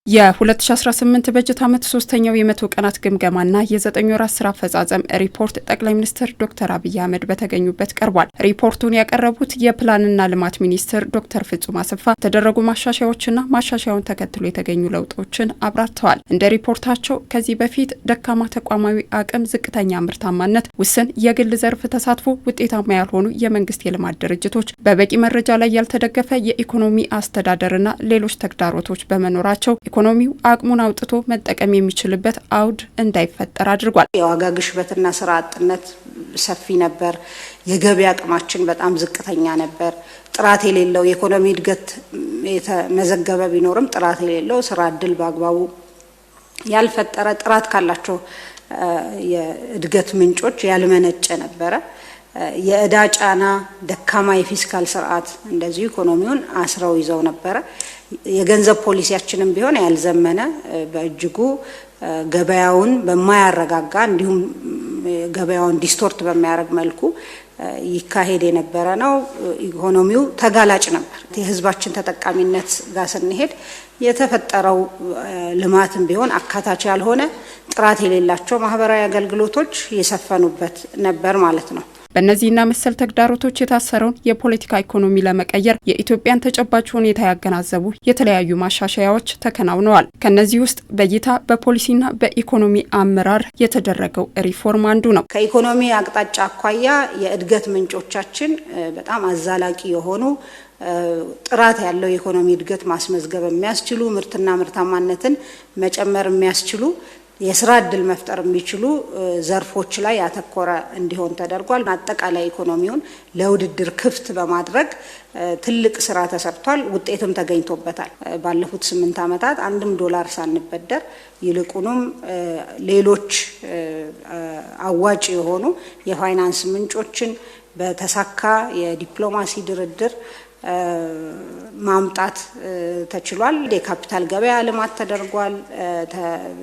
የ2018 በጀት ዓመት ሶስተኛው የመቶ ቀናት ግምገማና የ9 ወራት ስራ አፈጻጸም ሪፖርት ጠቅላይ ሚኒስትር ዶክተር አብይ አህመድ በተገኙበት ቀርቧል። ሪፖርቱን ያቀረቡት የፕላንና ልማት ሚኒስትር ዶክተር ፍጹም አሰፋ የተደረጉ ማሻሻያዎችና ማሻሻያውን ተከትሎ የተገኙ ለውጦችን አብራርተዋል። እንደ ሪፖርታቸው ከዚህ በፊት ደካማ ተቋማዊ አቅም፣ ዝቅተኛ ምርታማነት፣ ውስን የግል ዘርፍ ተሳትፎ፣ ውጤታማ ያልሆኑ የመንግስት የልማት ድርጅቶች፣ በበቂ መረጃ ላይ ያልተደገፈ የኢኮኖሚ አስተዳደርና ሌሎች ተግዳሮቶች በመኖራቸው ኢኮኖሚው አቅሙን አውጥቶ መጠቀም የሚችልበት አውድ እንዳይፈጠር አድርጓል። የዋጋ ግሽበትና ስራ አጥነት ሰፊ ነበር። የገቢ አቅማችን በጣም ዝቅተኛ ነበር። ጥራት የሌለው የኢኮኖሚ እድገት የተመዘገበ ቢኖርም ጥራት የሌለው ስራ እድል በአግባቡ ያልፈጠረ ጥራት ካላቸው የእድገት ምንጮች ያልመነጨ ነበረ። የእዳ ጫና፣ ደካማ የፊስካል ስርዓት እንደዚሁ ኢኮኖሚውን አስረው ይዘው ነበረ። የገንዘብ ፖሊሲያችንም ቢሆን ያልዘመነ በእጅጉ ገበያውን በማያረጋጋ እንዲሁም ገበያውን ዲስቶርት በሚያደርግ መልኩ ይካሄድ የነበረ ነው። ኢኮኖሚው ተጋላጭ ነበር። የህዝባችን ተጠቃሚነት ጋር ስንሄድ የተፈጠረው ልማትም ቢሆን አካታች ያልሆነ ጥራት የሌላቸው ማህበራዊ አገልግሎቶች የሰፈኑበት ነበር ማለት ነው። በእነዚህና መሰል ተግዳሮቶች የታሰረውን የፖለቲካ ኢኮኖሚ ለመቀየር የኢትዮጵያን ተጨባጭ ሁኔታ ያገናዘቡ የተለያዩ ማሻሻያዎች ተከናውነዋል። ከነዚህ ውስጥ በእይታ በፖሊሲና በኢኮኖሚ አመራር የተደረገው ሪፎርም አንዱ ነው። ከኢኮኖሚ አቅጣጫ አኳያ የእድገት ምንጮቻችን በጣም አዛላቂ የሆኑ ጥራት ያለው የኢኮኖሚ እድገት ማስመዝገብ የሚያስችሉ ምርትና ምርታማነትን መጨመር የሚያስችሉ የስራ እድል መፍጠር የሚችሉ ዘርፎች ላይ ያተኮረ እንዲሆን ተደርጓል። አጠቃላይ ኢኮኖሚውን ለውድድር ክፍት በማድረግ ትልቅ ስራ ተሰርቷል። ውጤትም ተገኝቶበታል። ባለፉት 8 ዓመታት $1 ሳንበደር ይልቁንም ሌሎች አዋጭ የሆኑ የፋይናንስ ምንጮችን በተሳካ የዲፕሎማሲ ድርድር ማምጣት ተችሏል። የካፒታል ገበያ ልማት ተደርጓል።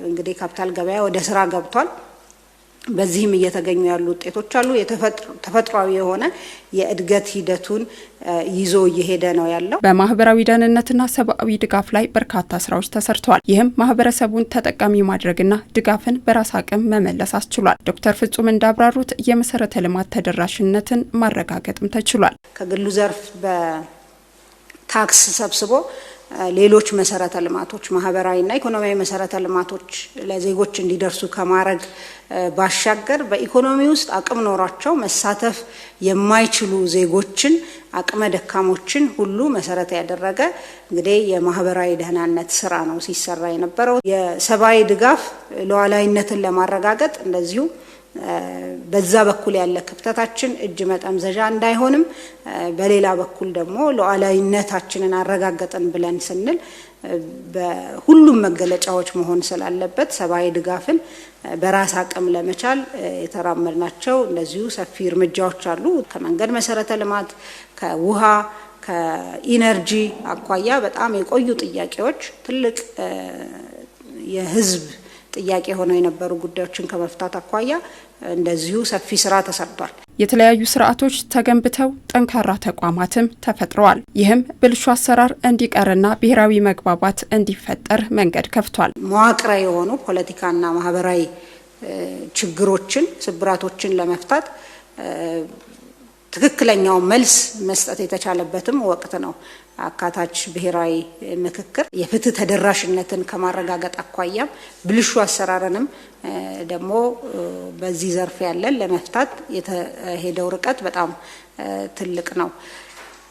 እንግዲህ ካፒታል ገበያ ወደ ስራ ገብቷል። በዚህም እየተገኙ ያሉ ውጤቶች አሉ። ተፈጥሯዊ የሆነ የእድገት ሂደቱን ይዞ እየሄደ ነው ያለው። በማህበራዊ ደህንነትና ሰብአዊ ድጋፍ ላይ በርካታ ስራዎች ተሰርተዋል። ይህም ማህበረሰቡን ተጠቃሚ ማድረግና ድጋፍን በራስ አቅም መመለስ አስችሏል። ዶክተር ፍጹም እንዳብራሩት የመሰረተ ልማት ተደራሽነትን ማረጋገጥም ተችሏል። ከግሉ ዘርፍ በታክስ ሰብስቦ ሌሎች መሰረተ ልማቶች ማህበራዊና ኢኮኖሚያዊ መሰረተ ልማቶች ለዜጎች እንዲደርሱ ከማድረግ ባሻገር በኢኮኖሚ ውስጥ አቅም ኖሯቸው መሳተፍ የማይችሉ ዜጎችን አቅመ ደካሞችን ሁሉ መሰረት ያደረገ እንግዲህ የማህበራዊ ደህንነት ስራ ነው ሲሰራ የነበረው። የሰብአዊ ድጋፍ ሉዓላዊነትን ለማረጋገጥ እንደዚሁ በዛ በኩል ያለ ክፍተታችን እጅ መጠምዘዣ እንዳይሆንም በሌላ በኩል ደግሞ ሉዓላዊነታችንን አረጋገጥን ብለን ስንል በሁሉም መገለጫዎች መሆን ስላለበት ሰብአዊ ድጋፍን በራስ አቅም ለመቻል የተራመድናቸው እንደዚሁ ሰፊ እርምጃዎች አሉ። ከመንገድ መሰረተ ልማት፣ ከውሃ፣ ከኢነርጂ አኳያ በጣም የቆዩ ጥያቄዎች ትልቅ የህዝብ ጥያቄ ሆነው የነበሩ ጉዳዮችን ከመፍታት አኳያ እንደዚሁ ሰፊ ስራ ተሰርቷል። የተለያዩ ስርዓቶች ተገንብተው ጠንካራ ተቋማትም ተፈጥረዋል። ይህም ብልሹ አሰራር እንዲቀርና ብሔራዊ መግባባት እንዲፈጠር መንገድ ከፍቷል። መዋቅራዊ የሆኑ ፖለቲካና ማህበራዊ ችግሮችን፣ ስብራቶችን ለመፍታት ትክክለኛው መልስ መስጠት የተቻለበትም ወቅት ነው። አካታች ብሔራዊ ምክክር የፍትህ ተደራሽነትን ከማረጋገጥ አኳያም ብልሹ አሰራርንም ደግሞ በዚህ ዘርፍ ያለን ለመፍታት የተሄደው ርቀት በጣም ትልቅ ነው።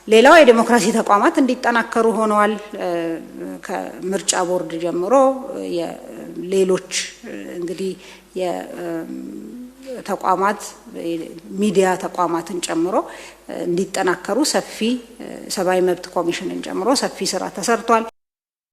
ሌላው የዲሞክራሲ ተቋማት እንዲጠናከሩ ሆነዋል። ከምርጫ ቦርድ ጀምሮ ሌሎች እንግዲህ ተቋማት ሚዲያ ተቋማትን ጨምሮ እንዲጠናከሩ ሰፊ ሰብአዊ መብት ኮሚሽንን ጨምሮ ሰፊ ስራ ተሰርቷል።